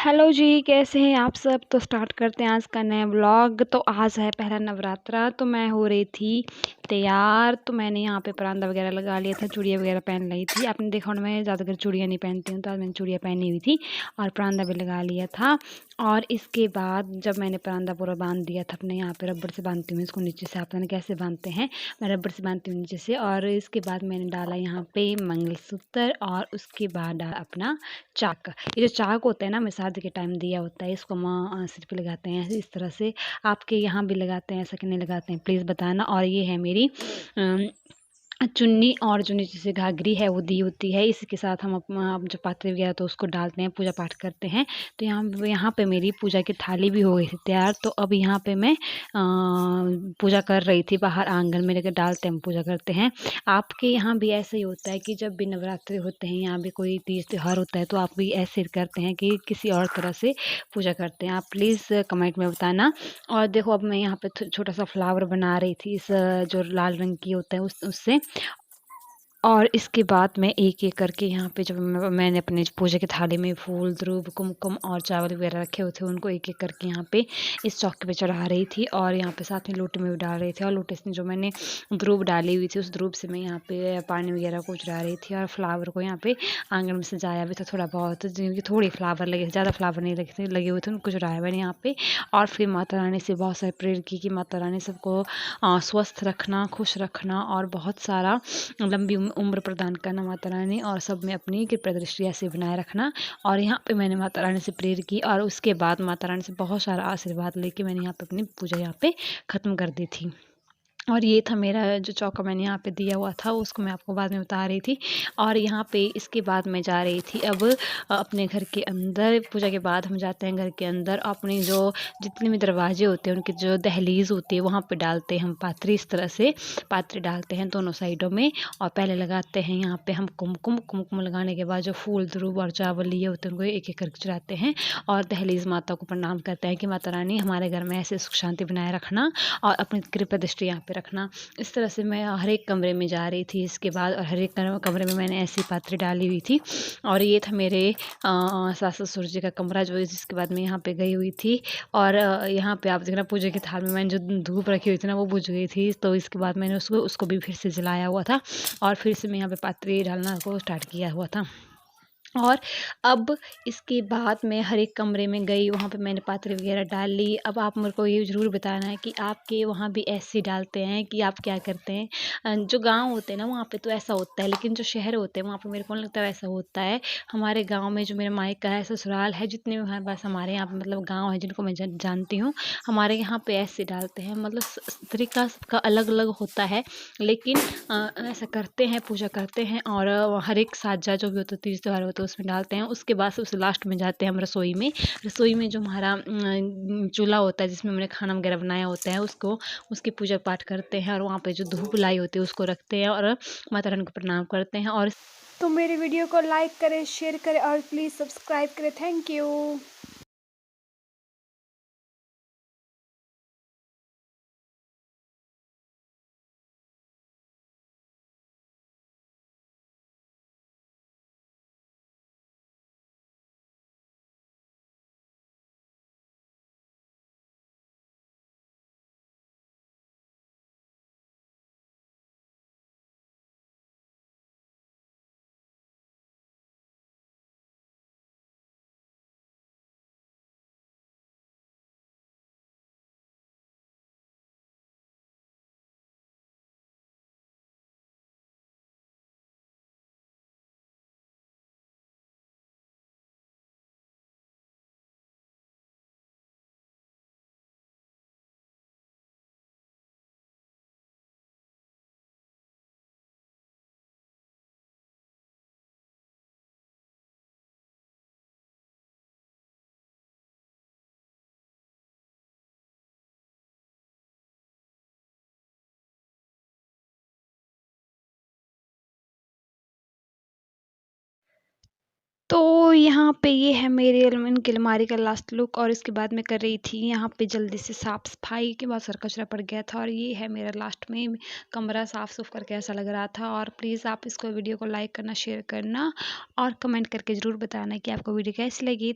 Hello जी, कैसे हैं आप सब। तो स्टार्ट करते हैं आज का नया व्लॉग। तो आज है पहला नवरात्रा, तो मैं हो रही थी तैयार। तो मैंने यहाँ पे परांदा वगैरह लगा लिया था, चूड़ियाँ वगैरह पहन ली थी। आपने देखा होगा मैं ज़्यादातर चूड़ियाँ नहीं पहनती हूँ, तो आज मैंने चूड़ियाँ पहनी हुई थी और परांदा भी लगा लिया था। और इसके बाद जब मैंने परांदा पूरा बांध दिया था, अपने यहाँ पे रबड़ से बांधती हूँ इसको नीचे से। आप कैसे बांधते हैं, मैं रबड़ से बांधती हूँ नीचे से। और इसके बाद मैंने डाला यहाँ पे मंगलसूत्र और उसके बाद डाला अपना चाक। ये जो चाक होता है ना, मैं शादी के टाइम दिया होता है, इसको माँ सिर पे लगाते हैं इस तरह से। आपके यहाँ भी लगाते हैं ऐसा कि नहीं लगाते हैं, प्लीज़ बताना। और ये है मेरी चुन्नी, और जो नीचे से घाघरी है वो दी होती है। इसी के साथ हम अपना जो पात्र वगैरह तो उसको डालते हैं, पूजा पाठ करते हैं। तो यहाँ पे मेरी पूजा की थाली भी हो गई थी तैयार। तो अब यहाँ पे मैं पूजा कर रही थी, बाहर आंगन में लेकर डालते हैं, हम पूजा करते हैं। आपके यहाँ भी ऐसे ही होता है कि जब भी नवरात्रि होते हैं, यहाँ भी कोई तीज त्यौहार होता है, तो आप भी ऐसे करते हैं कि किसी और तरह से पूजा करते हैं? आप प्लीज़ कमेंट में बताना। और देखो अब मैं यहाँ पे छोटा सा फ्लावर बना रही थी, इस जो लाल रंग की होता है उससे। और इसके बाद मैं एक-एक करके यहाँ पे जब मैंने अपने पूजा की थाली में फूल, धूप, कुमकुम और चावल वगैरह रखे हुए थे, उनको एक-एक करके यहाँ पे इस चौकी पे चढ़ा रही थी। और यहाँ पे साथ में लोटे में भी डाल रही थी। और लोटे से जो मैंने धूप डाली हुई थी, उस धूप से मैं यहाँ पे पानी वगैरह को चढ़ा रही थी। और फ्लावर को यहाँ पे आँगन में सजाया भी था थोड़ा बहुत, जिनकी थोड़े फ्लावर लगे थे, ज़्यादा फ्लावर नहीं लगे हुए थे, उनको चढ़ाया मैंने यहाँ पे। और फिर माता रानी से बहुत सारी प्रेयर की कि माता रानी सबको स्वस्थ रखना, खुश रखना और बहुत सारा लंबी उम्र प्रदान करना माता रानी, और सब में अपनी कृपा दृष्टि ऐसे बनाए रखना। और यहाँ पे मैंने माता रानी से प्रेयर की, और उसके बाद माता रानी से बहुत सारा आशीर्वाद लेके मैंने यहाँ पे अपनी पूजा यहाँ पे ख़त्म कर दी थी। और ये था मेरा जो चौका मैंने यहाँ पे दिया हुआ था, उसको मैं आपको बाद में बता रही थी। और यहाँ पे इसके बाद मैं जा रही थी अब अपने घर के अंदर। पूजा के बाद हम जाते हैं घर के अंदर, अपने जो जितने भी दरवाजे होते हैं उनकी जो दहलीज होती है वहाँ पे डालते हैं हम पात्री। इस तरह से पात्री डालते हैं दोनों साइडों में। और पहले लगाते हैं यहाँ पे हम कुमकुम। कुमकुम लगाने के बाद जो फूल, ध्रुव और चावल लिए होते हैं उनको एक एक करके चढ़ाते हैं। और दहलीज माता को प्रणाम करते हैं कि माता रानी हमारे घर में ऐसे सुख शांति बनाए रखना और अपनी कृपा दृष्टि यहाँ पे रखना। इस तरह से मैं हर एक कमरे में जा रही थी इसके बाद, और हर एक कमरे में मैंने ऐसी पात्री डाली हुई थी। और ये था मेरे सास ससुर जी का कमरा, जो जिसके बाद मैं यहाँ पे गई हुई थी। और यहाँ पे आप देखना पूजा की थाल में मैंने जो धूप रखी हुई थी ना, वो बुझ गई थी। तो इसके बाद मैंने उसको भी फिर से जलाया हुआ था, और फिर से मैं यहाँ पे पात्री डालना को स्टार्ट किया हुआ था। और अब इसके बाद मैं हर एक कमरे में गई, वहाँ पे मैंने पात्री वगैरह डाल ली। अब आप मेरे को ये ज़रूर बताना है कि आपके वहाँ भी ऐसे डालते हैं कि आप क्या करते हैं। जो गाँव होते हैं ना वहाँ पे तो ऐसा होता है, लेकिन जो शहर होते हैं वहाँ पे मेरे को नहीं लगता वैसा होता है। हमारे गाँव में जो मेरा मायका है, ससुराल है, जितने भी हमारे पास हमारे यहाँ पे मतलब गाँव है जिनको मैं जानती हूँ, हमारे यहाँ पे ऐसे डालते हैं। मतलब तरीका सबका अलग अलग होता है, लेकिन ऐसा करते हैं, पूजा करते हैं। और हर एक साजा जो भी होता है, तीज त्योहार होता है, उसमें डालते हैं। उसके बाद से उस लास्ट में जाते हैं हम रसोई में। रसोई में जो हमारा चूल्हा होता है जिसमें हमने खाना वगैरह बनाया होता है, उसकी पूजा पाठ करते हैं। और वहाँ पे जो धूप लाई होती है उसको रखते हैं और माता रानी को प्रणाम करते हैं। और तो मेरे वीडियो को लाइक करें, शेयर करें और प्लीज़ सब्सक्राइब करें। Thank you. तो यहाँ पे ये है मेरे इनकी अलमारी का लास्ट लुक। और इसके बाद मैं कर रही थी यहाँ पे जल्दी से साफ़ सफाई, के बाद सारा कचरा पड़ गया था। और ये है मेरा लास्ट में कमरा साफ़ सुफ करके ऐसा लग रहा था। और प्लीज़ आप इसको वीडियो को लाइक करना, शेयर करना और कमेंट करके ज़रूर बताना कि आपको वीडियो कैसी लगी।